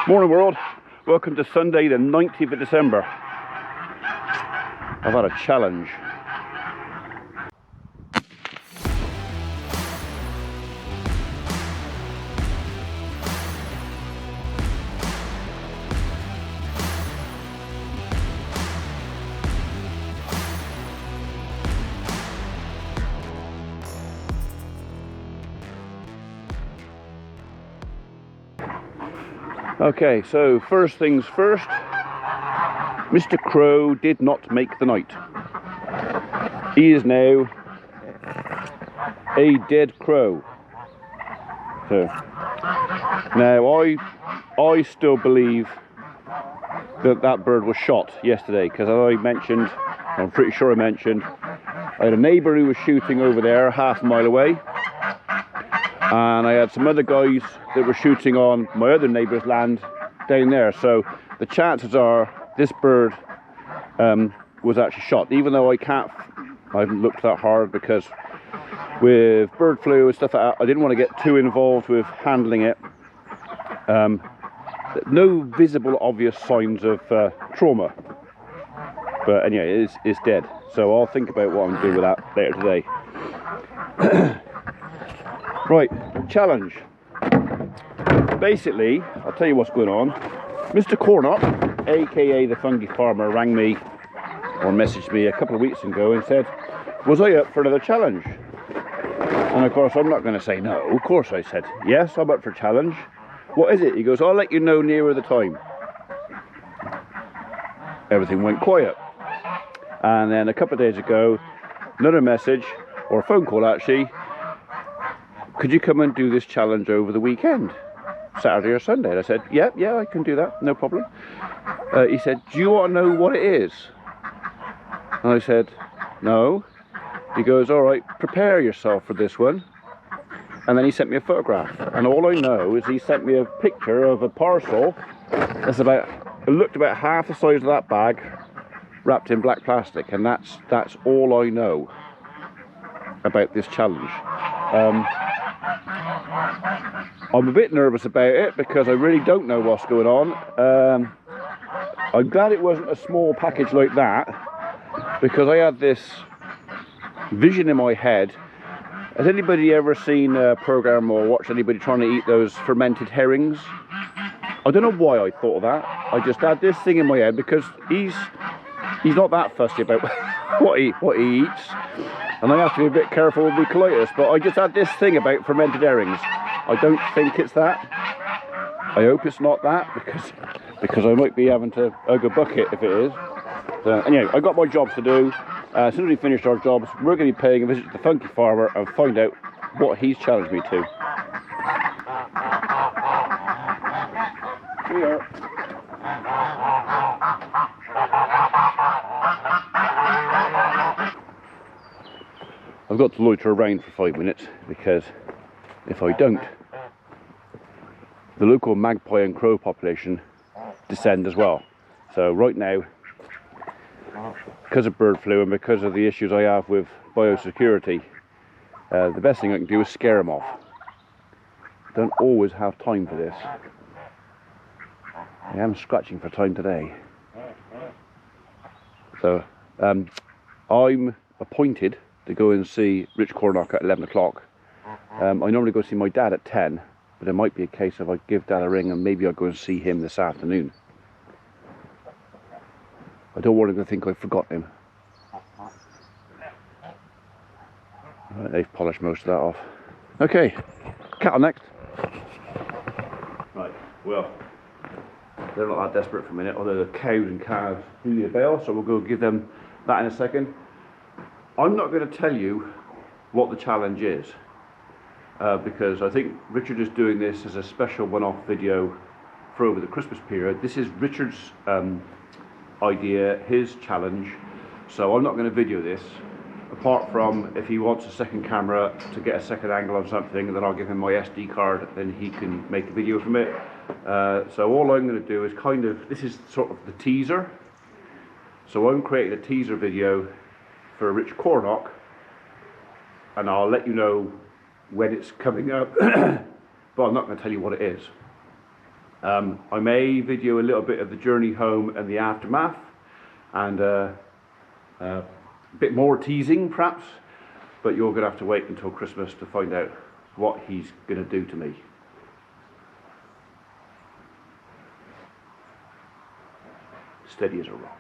Morning world, welcome to Sunday the 19th of December. I've had a challenge. Okay, so first things first, Mr. Crow did not make the night. He is now a dead crow. So now I still believe that that bird was shot yesterday, because as I mentioned, I'm pretty sure I mentioned, I had a neighbour who was shooting over there half a mile away, and I had some other guys that were shooting on my other neighbour's land down there. So the chances are this bird was actually shot, even though I haven't looked that hard, because with bird flu and stuff like that, I didn't want to get too involved with handling it. No visible obvious signs of trauma, but anyway, it's dead. So I'll think about what I'm doing with that later today. Right, challenge. Basically, I'll tell you what's going on. Mr. Cornock, aka the fungi farmer, rang me or messaged me a couple of weeks ago and said, was I up for another challenge? And of course I'm not going to say no. Of course I said, yes, I'm up for a challenge. What is it? He goes, I'll let you know nearer the time. Everything went quiet. And then a couple of days ago, another message, or a phone call actually, could you come and do this challenge over the weekend, Saturday or Sunday? And I said, yeah, I can do that, no problem. He said, do you want to know what it is? And I said, no. He goes, all right, prepare yourself for this one. And then he sent me a photograph, and all I know is he sent me a picture of a parcel that's it looked about half the size of that bag, wrapped in black plastic, and that's all I know about this challenge. I'm a bit nervous about it because I really don't know what's going on. I'm glad it wasn't a small package like that, because I had this vision in my head. Has anybody ever seen a program or watched anybody trying to eat those fermented herrings? I don't know why I thought of that. I just had this thing in my head, because he's not that fussy about what he eats, and I have to be a bit careful with my colitis, but I just had this thing about fermented herrings. I don't think it's that. I hope it's not that, because I might be having to hug a bucket if it is. So anyway, I got my jobs to do. As soon as we finish our jobs, we're going to be paying a visit to the funky farmer and find out what he's challenged me to. Here. I've got to loiter around for 5 minutes, because if I don't, the local magpie and crow population descend as well. So right now, because of bird flu and because of the issues I have with biosecurity, the best thing I can do is scare them off. Don't always have time for this. I am scratching for time today. So I'm appointed to go and see Rich Cornock at 11 o'clock. I normally go see my dad at 10, but it might be a case of I give Dad a ring and maybe I'll go and see him this afternoon. I don't want him to think I've forgotten him. Right, they've polished most of that off. Okay, cattle next. Right, well, they're not that desperate for a minute, although the cows and calves do the bail, so we'll go give them that in a second. I'm not going to tell you what the challenge is, because I think Richard is doing this as a special one-off video for over the Christmas period. This is Richard's idea, his challenge, so I'm not going to video this, apart from if he wants a second camera to get a second angle on something, then I'll give him my SD card and he can make a video from it. So all I'm going to do is this is sort of the teaser, so I'm creating a teaser video for Rich Cornock, and I'll let you know when it's coming up, but I'm not going to tell you what it is. I may video a little bit of the journey home and the aftermath, and a bit more teasing perhaps, but you're going to have to wait until Christmas to find out what he's going to do to me. Steady as a rock.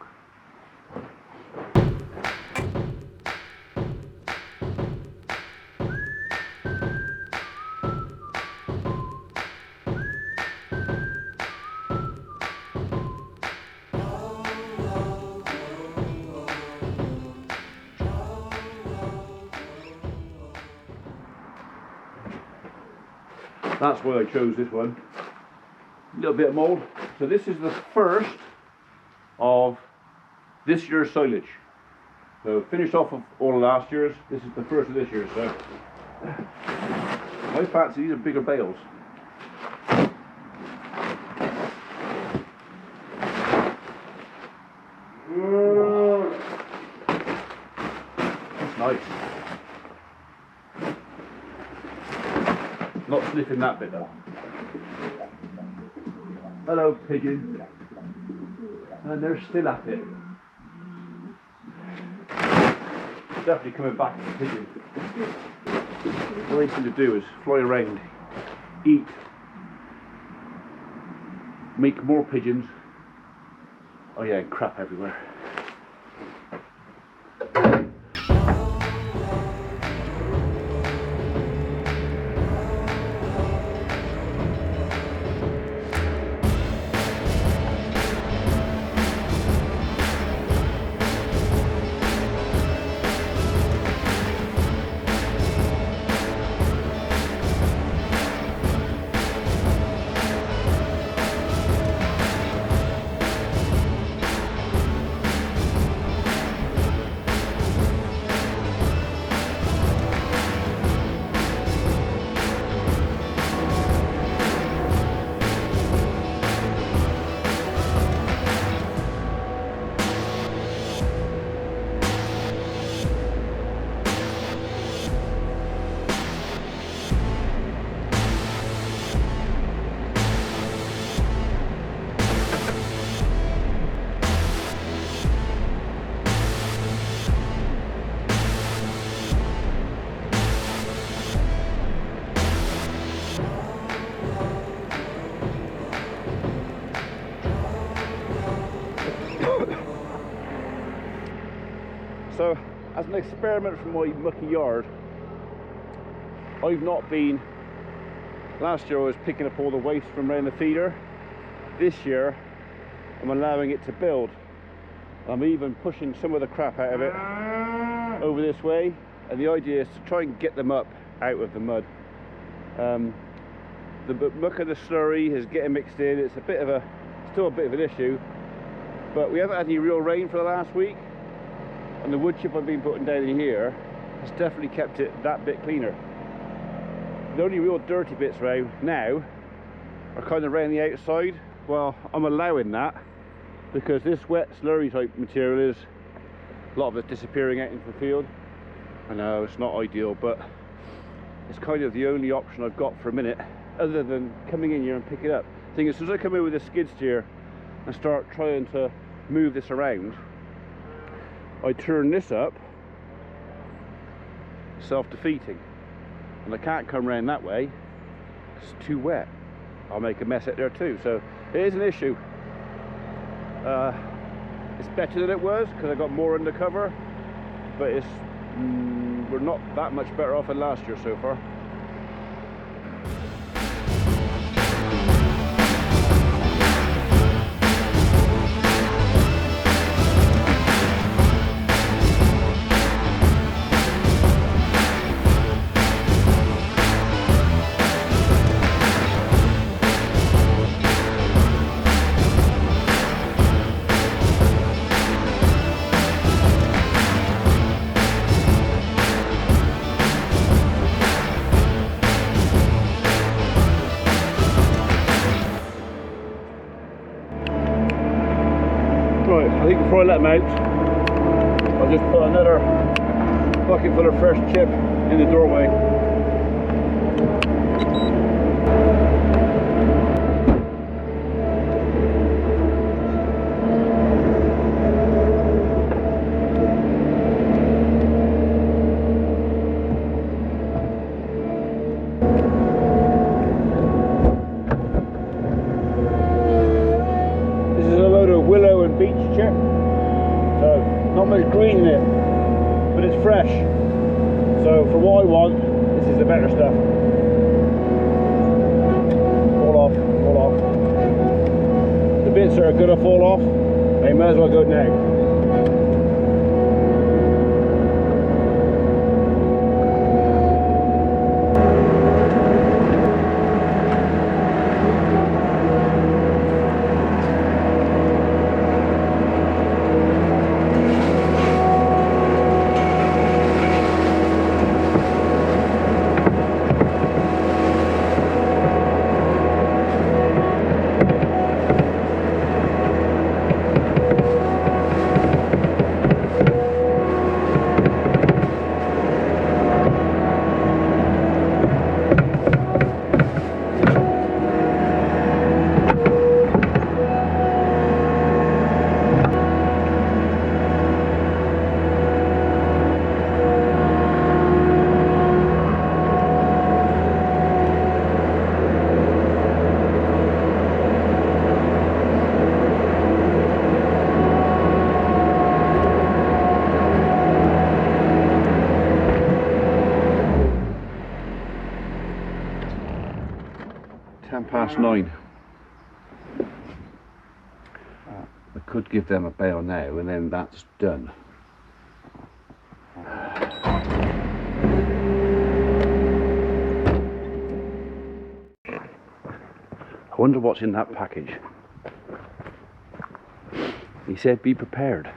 That's why I chose this one. A little bit of mould. So this is the first of this year's silage. So finished off of all of last year's. This is the first of this year. So I fancy these are bigger bales. That's nice. Not sniffing that bit though. Hello, pigeon. And they're still at it. Definitely coming back to the pigeon. All they seem to do is fly around, eat, make more pigeons. Oh yeah, and crap everywhere. So, as an experiment from my mucky yard, I've not been, last year I was picking up all the waste from around the feeder. This year, I'm allowing it to build. I'm even pushing some of the crap out of it over this way, and the idea is to try and get them up out of the mud. The muck of the slurry is getting mixed in. It's still a bit of an issue, but we haven't had any real rain for the last week. And the wood chip I've been putting down in here has definitely kept it that bit cleaner. The only real dirty bits around now are kind of around the outside. Well, I'm allowing that because this wet slurry type material is, a lot of it disappearing out into the field. I know it's not ideal, but it's kind of the only option I've got for a minute, other than coming in here and pick it up. The thing is, as soon as I come in with a skid steer and start trying to move this around, I turn this up, self-defeating, and I can't come around that way, it's too wet. I'll make a mess out there too, so it is an issue. It's better than it was because I got more undercover, but we're not that much better off than last year so far. Right, I think before I let them out, I'll just put another bucket full of fresh chip in the doorway. green in it, but it's fresh. So for what I want, this is the better stuff. Fall off, fall off. The bits that are going to fall off, they may as well go now. Past 9. I could give them a bail now and then that's done. I wonder what's in that package. He said be prepared.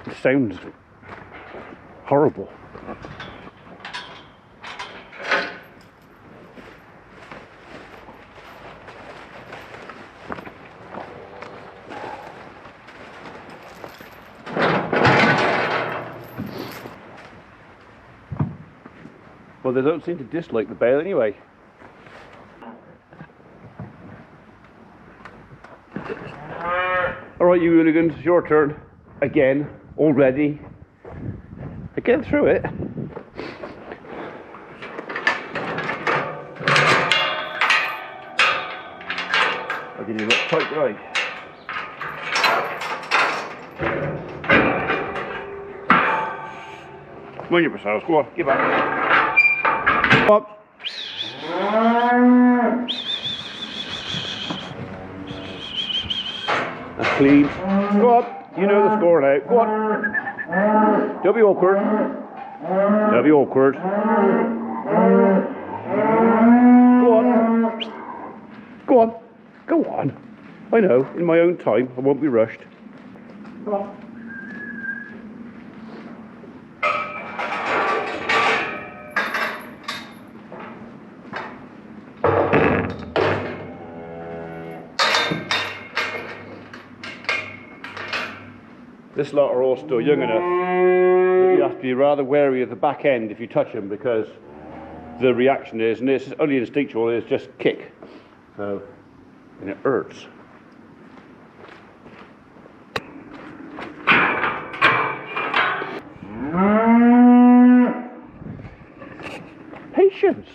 It sounds horrible. Well, they don't seem to dislike the bail anyway. Alright, you hooligans, it's your turn. Again, already. Get through it. I'll give you a little tight right. Mind yourselves, go on, give up. Up. That's clean. Go on. You know the score now. Go on. Don't be awkward. Don't be awkward. Go on. Go on. Go on. I know. In my own time. I won't be rushed. Come on. This lot are all still young enough that you have to be rather wary of the back end if you touch them, because the reaction is, and it's only instinctual, is just kick. So, and it hurts. Patience.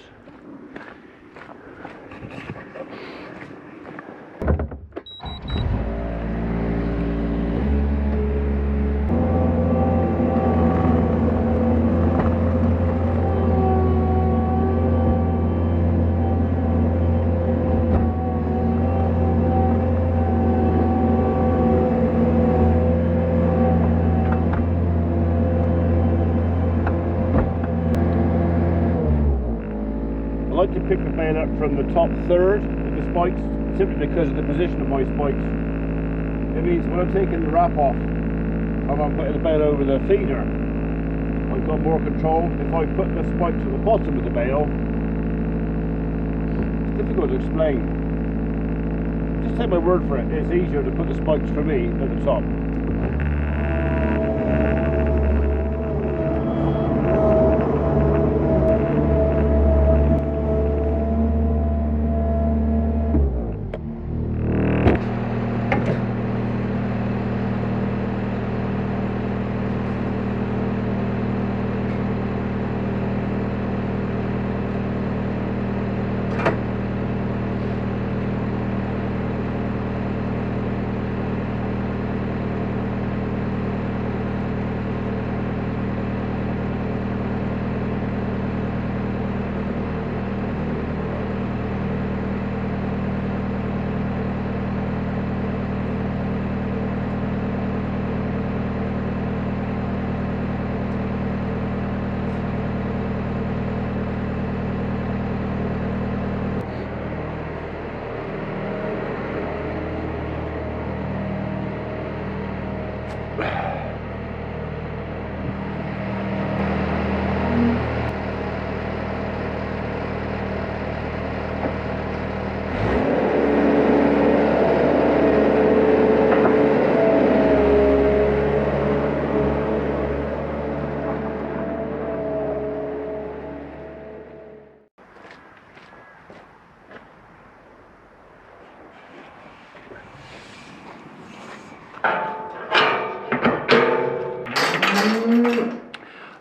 I like to pick the bail up from the top third of the spikes, simply because of the position of my spikes. It means when I'm taking the wrap off and I'm putting the bail over the feeder, I've got more control. If I put the spikes at the bottom of the bail, it's difficult to explain. Just take my word for it, it's easier to put the spikes for me at the top.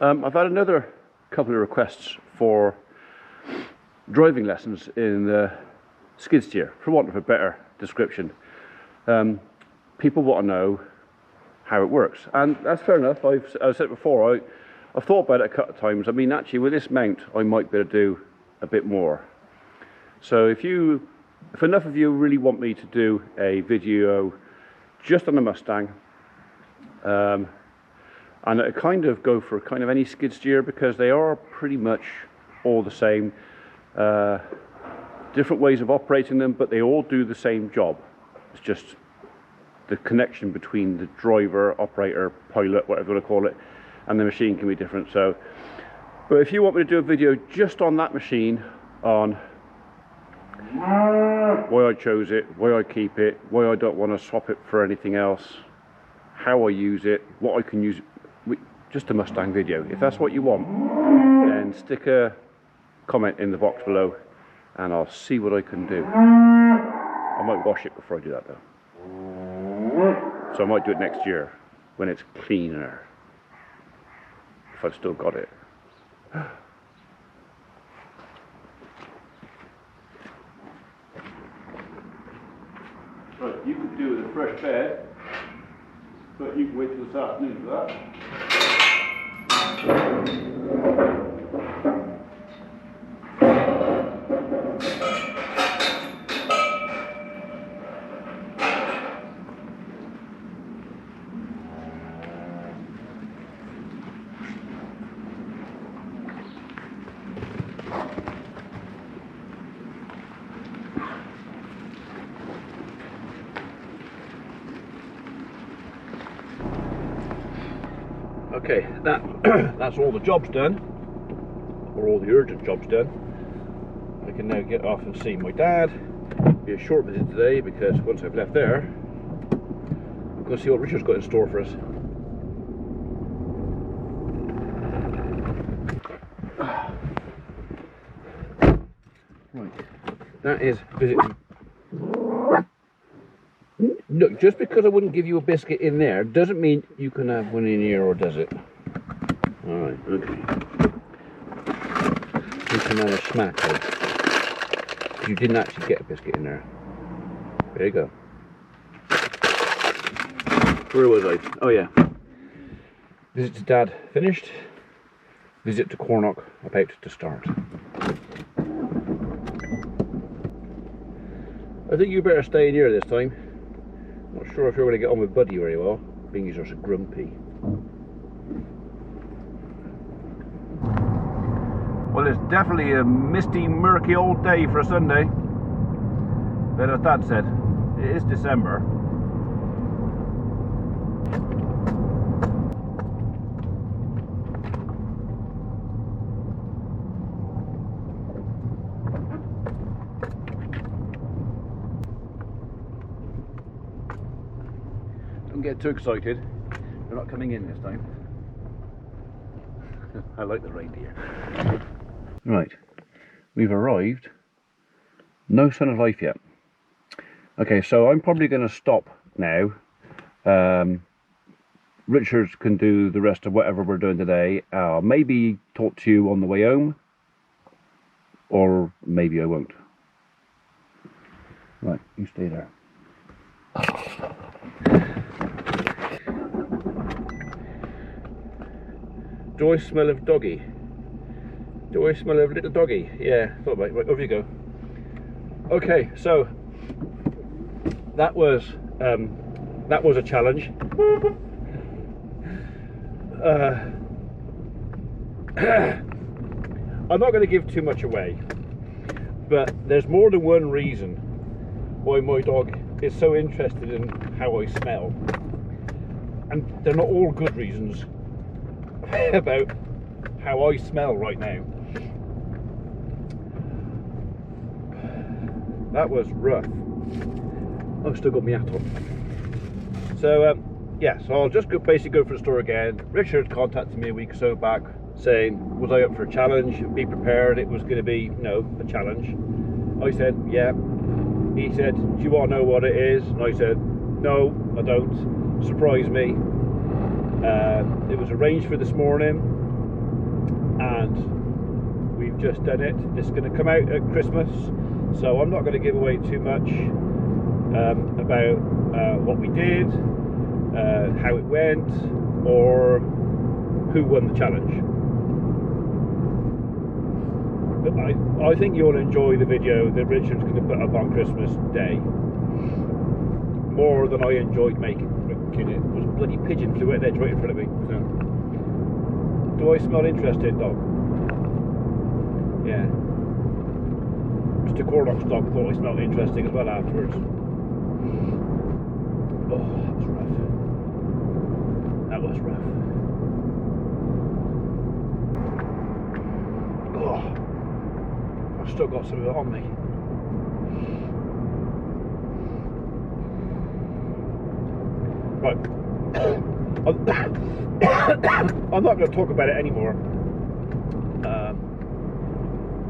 I've had another couple of requests for driving lessons in the skid steer, for want of a better description. People want to know how it works, and that's fair enough. I've said it before, I've thought about it a couple of times. I mean, actually with this mount I might be able to do a bit more. So if enough of you really want me to do a video just on the Mustang, and it kind of go for kind of any skid steer, because they are pretty much all the same, different ways of operating them, but they all do the same job. It's just the connection between the driver, operator, pilot, whatever you want to call it, and the machine can be different. So, but if you want me to do a video just on that machine, on why I chose it, why I keep it, why I don't want to swap it for anything else, how I use it, what I can use it, just a Mustang video. If that's what you want, then stick a comment in the box below and I'll see what I can do. I might wash it before I do that though. So I might do it next year when it's cleaner, if I've still got it. Right, you could do with a fresh bed, but you can wait till this afternoon for that. Okay, that's all the jobs done, or all the urgent jobs done. I can now get off and see my dad. It'll be a short visit today because once I've left there, I'm going to see what Richard's got in store for us. Right, that is visiting. Look, just because I wouldn't give you a biscuit in there doesn't mean you can have one in here, or does it? Alright, okay. You can have a smack of. You didn't actually get a biscuit in there. There you go. Where was I? Oh yeah. Visit to Dad finished. Visit to Cornock about to start. I think you better stay in here this time. Not sure if you're going to get on with Buddy very well, being he's so grumpy. Well, it's definitely a misty, murky old day for a Sunday. But as Dad said, it is December. Don't get too excited, they're not coming in this time. I like the reindeer. Right, we've arrived. No sign of life yet. Okay, so I'm probably going to stop now. Richard can do the rest of whatever we're doing today. Maybe talk to you on the way home, or maybe I won't. Right, you stay there. Do I smell of doggy? Do I smell of little doggy? Yeah, thought about it. Right, over you go. Okay, so that was a challenge. I'm not going to give too much away, but there's more than one reason why my dog is so interested in how I smell, and they're not all good reasons about how I smell right now. That was rough. I've still got my hat on. So yeah, so I'll just basically go for the store again. Richard contacted me a week or so back saying, was I up for a challenge? Be prepared, it was going to be, a challenge. I said, yeah. He said, do you want to know what it is? And I said, no, I don't. Surprise me. It was arranged for this morning. and we've just done it. It's going to come out at Christmas, so I'm not going to give away too much about what we did, how it went, or who won the challenge. But I think you'll enjoy the video that Richard's going to put up on Christmas Day more than I enjoyed making it. There was a bloody pigeon flew out there right in front of me. So. Do I smell interested, dog? Yeah. Mr. Corlock's dog thought I smelled interesting as well afterwards. Oh, that was rough. That was rough. Oh. I've still got some of it on me. Right. I'm not going to talk about it anymore.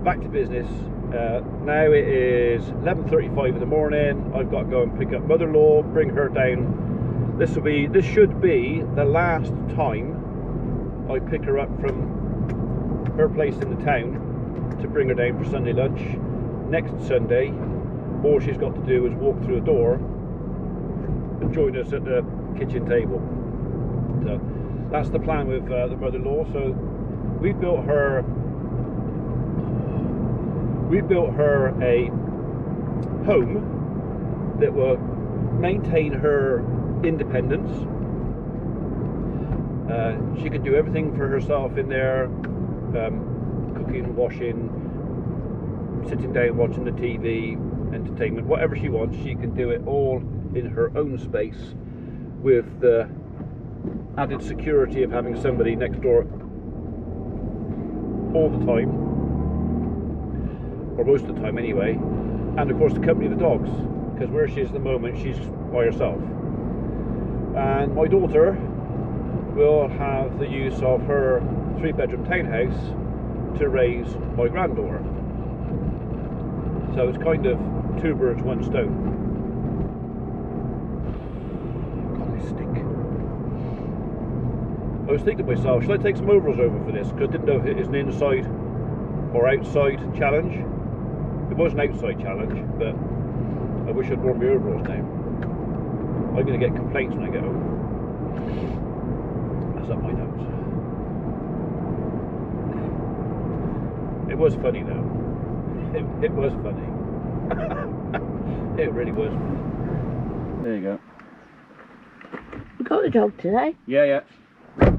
Back to business. Now it is 11:35 in the morning. I've got to go and pick up mother-in-law, bring her down. This should be the last time I pick her up from her place in the town to bring her down for Sunday lunch. Next Sunday, all she's got to do is walk through the door and join us at the kitchen table. So that's the plan with the mother-in-law. So we built her a home that will maintain her independence. She can do everything for herself in there. Cooking, washing, sitting down watching the TV, entertainment, whatever she wants, she can do it all in her own space with the added security of having somebody next door all the time, or most of the time anyway, and of course the company of the dogs, because where she is at the moment she's by herself. And my daughter will have the use of her 3-bedroom townhouse to raise my granddaughter. So it's kind of 2 birds, 1 stone. God, they stink. I was thinking to myself, should I take some overalls over for this? Because I didn't know if it is an inside or outside challenge. It was an outside challenge, but I wish I'd worn my overalls now. I'm going to get complaints when I get home. That's up my nose. It was funny though. It was funny. It really was. There you go. You got the dog today? Yeah, yeah. I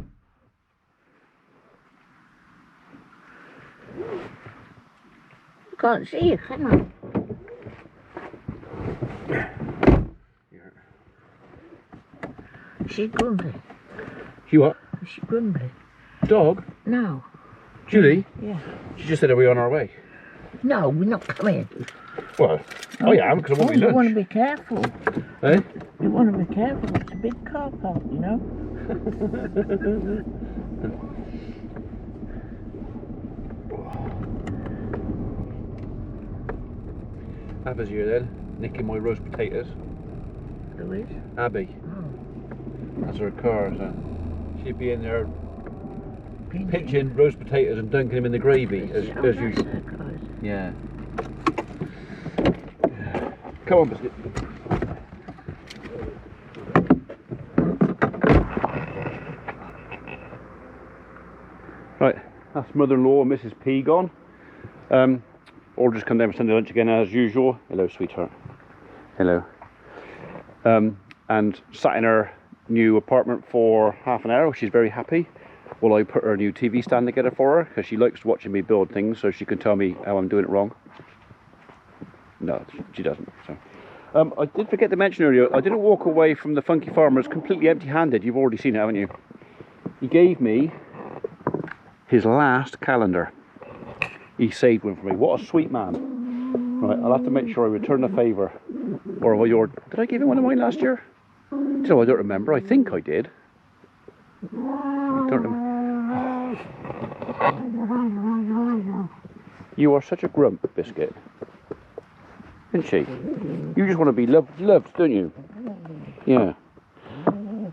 can't see you, can I? She's grumbly. She what? She's grumbly. Dog? No. Julie? Yeah. She just said, are we on our way? No, we're not coming. Well, I am, because I want me You lunch. want to be careful. Eh? You want to be careful. It's a big car park, you know. Abby's here then, nicking my roast potatoes. Who is? Abby. Oh. That's her car, so she'd be in there pinching roast potatoes and dunking them in the gravy as usual. Yeah. Come on, biscuit. Right, that's mother-in-law and Mrs. P gone. Or just come down for Sunday lunch again as usual. Hello, sweetheart. Hello. And sat in her new apartment for half an hour. She's very happy. Well, I put her new TV stand together for her because she likes watching me build things, so she can tell me how I'm doing it wrong. No, she doesn't. So, I did forget to mention earlier, I didn't walk away from the Funky Farmers completely empty-handed. You've already seen it, haven't you? He gave me his last calendar. He saved one for me. What a sweet man. Right, I'll have to make sure I return the favour. Or did I give him one of mine last year? Do you know, I don't remember. I think I did. I don't remember. You are such a grump, Biscuit. Isn't she? You just want to be loved, don't you? Yeah.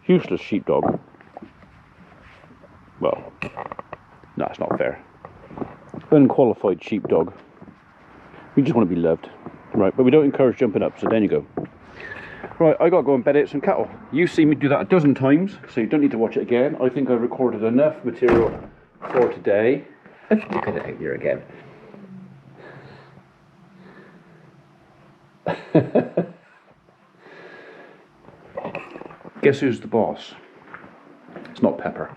Useless sheepdog. Well, no, it's not fair. unqualified sheepdog. We just want to be loved. Right, but we don't encourage jumping up, so there you go. Right, I gotta go and bed out some cattle. You've seen me do that a dozen times, so you don't need to watch it again. I think I recorded enough material for today. Look at it out here again. Guess who's the boss? It's not Pepper.